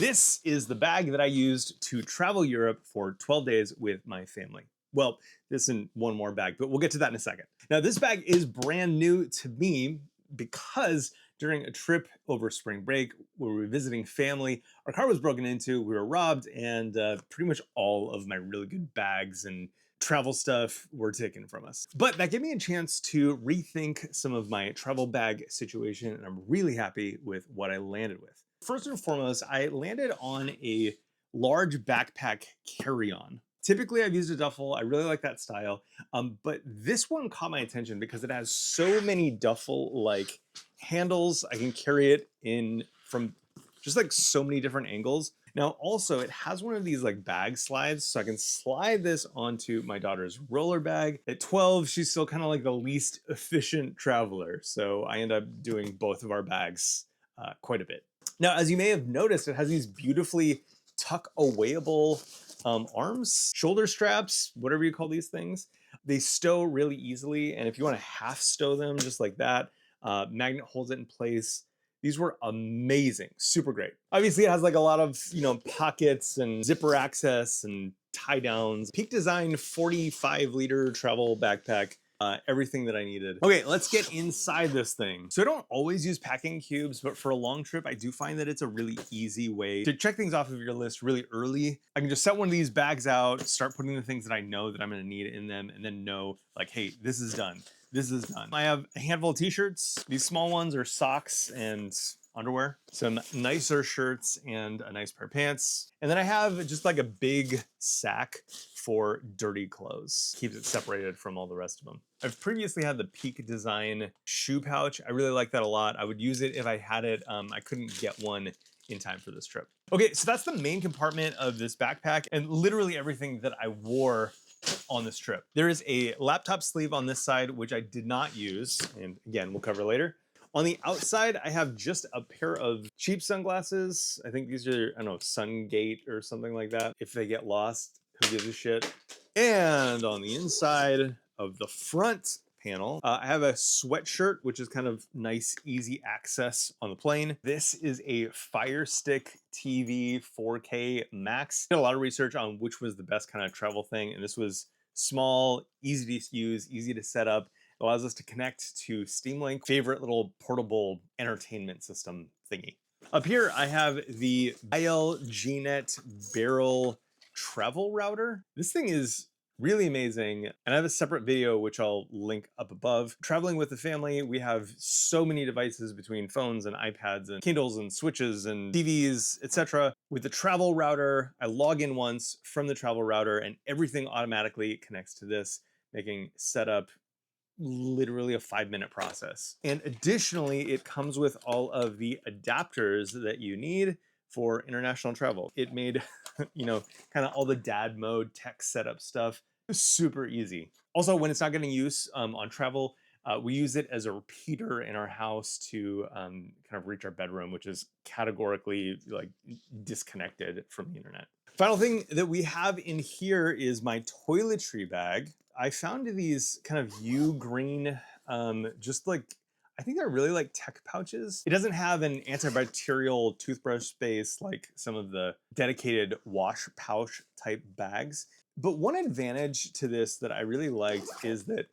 This is the bag that I used to travel Europe for 12 days with my family. Well, this and one more bag, but we'll get to that in a second. Now, this bag is brand new to me because during a trip over spring break where we were visiting family, our car was broken into, we were robbed, and pretty much all of my really good bags and travel stuff were taken from us. But that gave me a chance to rethink some of my travel bag situation, and I'm really happy with what I landed with. First and foremost, I landed on a large backpack carry-on. Typically, I've used a duffel. I really like that style. But this one caught my attention because it has so many duffel-like handles. I can carry it in from just like so many different angles. Now, also, it has one of these like bag slides, so I can slide this onto my daughter's roller bag. At 12, she's still kind of like the least efficient traveler, so I end up doing both of our bags quite a bit. Now, as you may have noticed, it has these beautifully tuck-awayable arms, shoulder straps, whatever you call these things. They stow really easily, and if you want to half stow them just like that, magnet holds it in place. These were amazing, super great. Obviously, it has like a lot of, pockets and zipper access and tie downs. Peak Design 45-liter travel backpack. Everything that I needed. Okay, let's get inside this thing. So I don't always use packing cubes, but for a long trip, I do find that it's a really easy way to check things off of your list really early. I can just set one of these bags out, start putting the things that I know that I'm gonna need in them, and then know like, hey, this is done. This is done. I have a handful of t-shirts. These small ones are socks and underwear, some nicer shirts, and a nice pair of pants. And then I have just like a big sack for dirty clothes. Keeps it separated from all the rest of them. I've previously had the Peak Design shoe pouch. I really like that a lot. I would use it if I had it. I couldn't get one in time for this trip. Okay, so that's the main compartment of this backpack and literally everything that I wore on this trip. There is a laptop sleeve on this side, which I did not use. And again, we'll cover later. On the outside, I have just a pair of cheap sunglasses. I think these are, I don't know, Sungate or something like that. If they get lost, who gives a shit? And on the inside of the front panel, I have a sweatshirt, which is kind of nice, easy access on the plane. This is a Fire Stick TV 4K Max. I did a lot of research on which was the best kind of travel thing, and this was small, easy to use, easy to set up. It allows us to connect to Steam Link, favorite little portable entertainment system thingy. Up here, I have the GNet Barrel Travel Router. This thing is really amazing, and I have a separate video which I'll link up above. Traveling with the family, we have so many devices between phones and iPads and Kindles and Switches and TVs, etc. With the travel router, I log in once from the travel router and everything automatically connects to this, making setup literally a 5-minute process. And additionally, it comes with all of the adapters that you need for international travel. It made, kind of all the dad mode tech setup stuff super easy. Also, when it's not getting use on travel, we use it as a repeater in our house to kind of reach our bedroom, which is categorically like disconnected from the internet. Final thing that we have in here is my toiletry bag. I found these kind of green, just like, I think they're really like tech pouches. It doesn't have an antibacterial toothbrush space like some of the dedicated wash pouch type bags. But one advantage to this that I really liked is that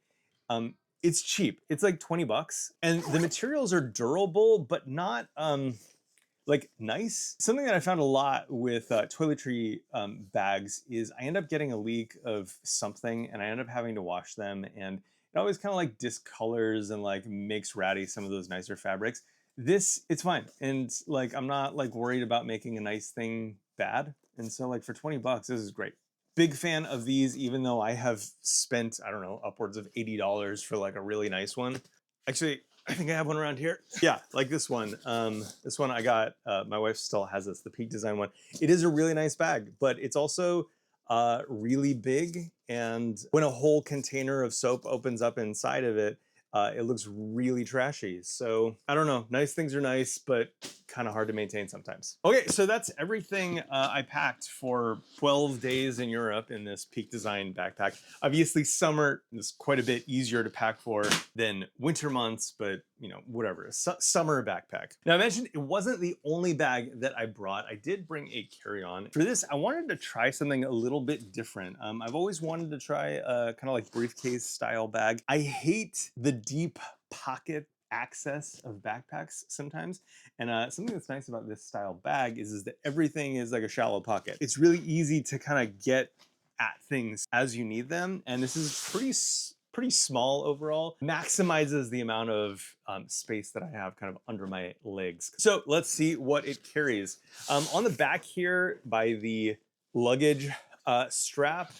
it's cheap. It's like 20 bucks and the materials are durable, but not like nice. Something that I found a lot with toiletry bags is I end up getting a leak of something and I end up having to wash them, and it always kind of like discolors and like makes ratty some of those nicer fabrics. This, it's fine. And like, I'm not like worried about making a nice thing bad. And so like for 20 bucks, this is great. Big fan of these, even though I have spent, I don't know, upwards of $80 for like a really nice one. Actually, I think I have one around here. Yeah, like this one. This one I got, my wife still has this, the Peak Design one. It is a really nice bag, but it's also really big. And when a whole container of soap opens up inside of it, it looks really trashy. So I don't know, nice things are nice, but kind of hard to maintain sometimes. Okay, so that's everything I packed for 12 days in Europe in this Peak Design backpack. Obviously, summer is quite a bit easier to pack for than winter months, but you know, whatever, summer backpack. Now, I mentioned it wasn't the only bag that I brought. I did bring a carry-on. For this, I wanted to try something a little bit different. I've always wanted to try a kind of like briefcase style bag. I hate the deep pocket access of backpacks sometimes, and something that's nice about this style bag is that everything is like a shallow pocket. It's really easy to kind of get at things as you need them, and this is pretty small overall. Maximizes the amount of space that I have kind of under my legs. So let's see what it carries. On the back here by the luggage strap,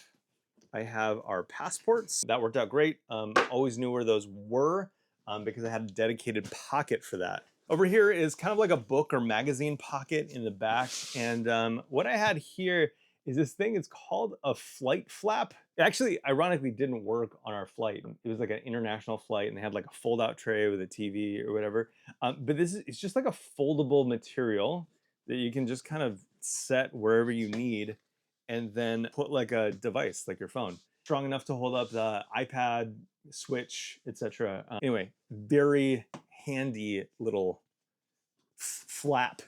I have our passports. That worked out great. Always knew where those were because I had a dedicated pocket for that. Over here is kind of like a book or magazine pocket in the back. And what I had here is this thing. It's called a flight flap. It actually, ironically, didn't work on our flight. It was like an international flight, and they had like a fold-out tray with a TV or whatever. But it's just like a foldable material that you can just kind of set wherever you need, and then put like a device, like your phone, strong enough to hold up the iPad, Switch, etc. Anyway, very handy little flap,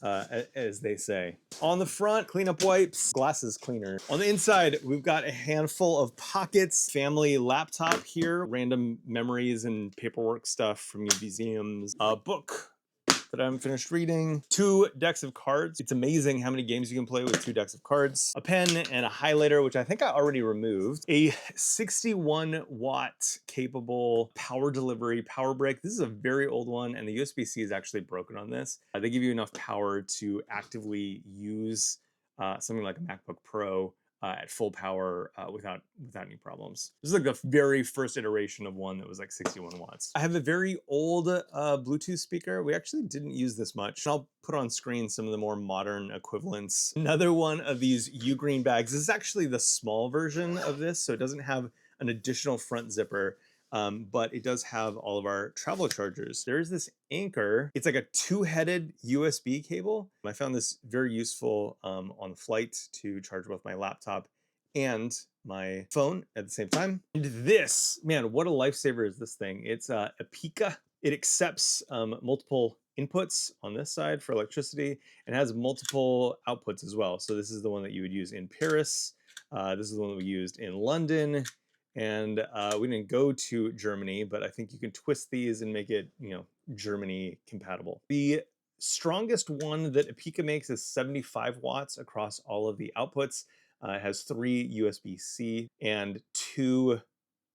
as they say. On the front, cleanup wipes, glasses cleaner. On the inside, we've got a handful of pockets, family laptop here, random memories and paperwork stuff from museums, a book that I haven't finished reading, 2 decks of cards. It's amazing how many games you can play with 2 decks of cards, a pen and a highlighter, which I think I already removed, a 61-watt capable power delivery power brick. This is a very old one, and the USB-C is actually broken on this. They give you enough power to actively use something like a MacBook Pro at full power without any problems. This is like the very first iteration of one that was like 61 watts. I have a very old Bluetooth speaker. We actually didn't use this much. I'll put on screen some of the more modern equivalents. Another one of these Ugreen bags. This is actually the small version of this, so it doesn't have an additional front zipper. But it does have all of our travel chargers. There's this Anchor. It's like a 2-headed USB cable. I found this very useful on the flight to charge both my laptop and my phone at the same time. And this, man, what a lifesaver is this thing. It's a Pika. It accepts multiple inputs on this side for electricity and has multiple outputs as well. So this is the one that you would use in Paris. This is the one that we used in London. And we didn't go to Germany, but I think you can twist these and make it, you know, Germany compatible. The strongest one that Pika makes is 75 watts across all of the outputs. It has 3 USB-C and 2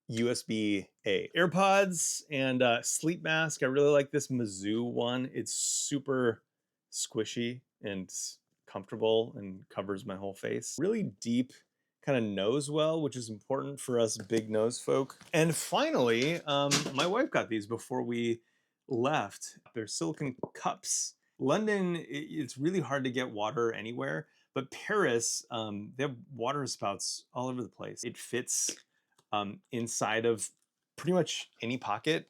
USB-A. AirPods and sleep mask. I really like this Mizzou one. It's super squishy and comfortable and covers my whole face. Really deep kind of nose well, which is important for us big nose folk. And finally, my wife got these before we left. They're silicone cups. London, it's really hard to get water anywhere, but Paris, they have water spouts all over the place. It fits inside of pretty much any pocket.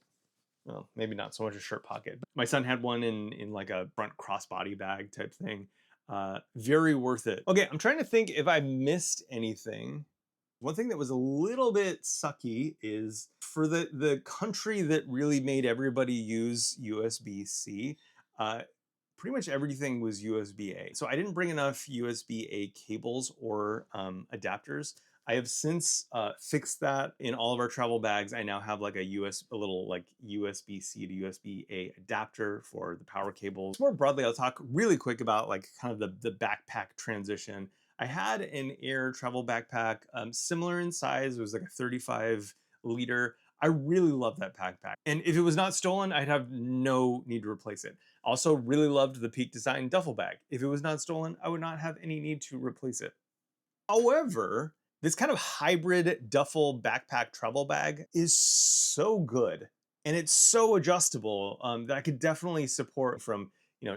Well, maybe not so much a shirt pocket. But my son had one in like a front crossbody bag type thing. Very worth it. Okay, I'm trying to think if I missed anything. One thing that was a little bit sucky is for the country that really made everybody use USB-C, pretty much everything was USB-A. So I didn't bring enough USB-A cables or adapters. I have since fixed that in all of our travel bags. I now have like a little like USB-C to USB-A adapter for the power cables. More broadly, I'll talk really quick about like kind of the backpack transition. I had an Air travel backpack, similar in size. It was like a 35 liter. I really love that backpack. And if it was not stolen, I'd have no need to replace it. Also really loved the Peak Design duffel bag. If it was not stolen, I would not have any need to replace it. However, this kind of hybrid duffel backpack travel bag is so good, and it's so adjustable that I could definitely support from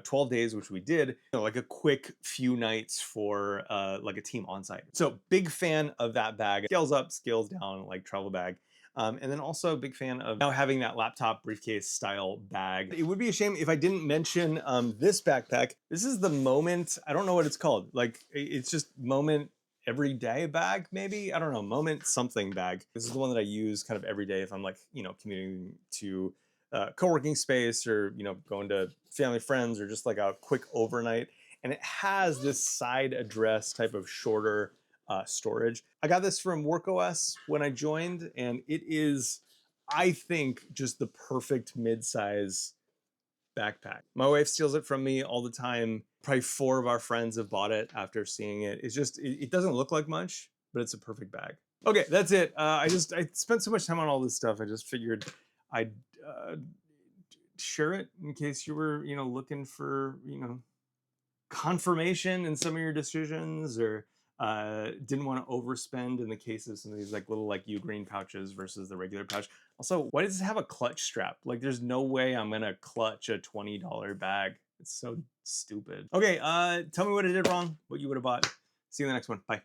12 days, which we did, like a quick few nights for like a team on site. So big fan of that bag. Scales up, scales down, like travel bag. And then also a big fan of now having that laptop briefcase style bag. It would be a shame if I didn't mention this backpack. This is the Moment, I don't know what it's called. Like it's just Moment everyday bag, maybe? I don't know, Moment something bag. This is the one that I use kind of every day if I'm like, you know, commuting to co-working space or, you know, going to family friends or just like a quick overnight. And it has this side address type of shorter storage. I got this from WorkOS when I joined, and it is, I think, just the perfect mid-size backpack. My wife steals it from me all the time. Probably 4 of our friends have bought it after seeing it. It's just, it doesn't look like much, but it's a perfect bag. Okay, that's it. I spent so much time on all this stuff. I just figured I'd share it in case you were, you know, looking for, you know, confirmation in some of your decisions, or didn't want to overspend in the case of some of these like little like Ugreen pouches versus the regular pouch. Also, why does it have a clutch strap? Like there's no way I'm gonna clutch a $20 bag. It's so stupid. Okay, tell me what I did wrong, what you would have bought. See you in the next one. Bye.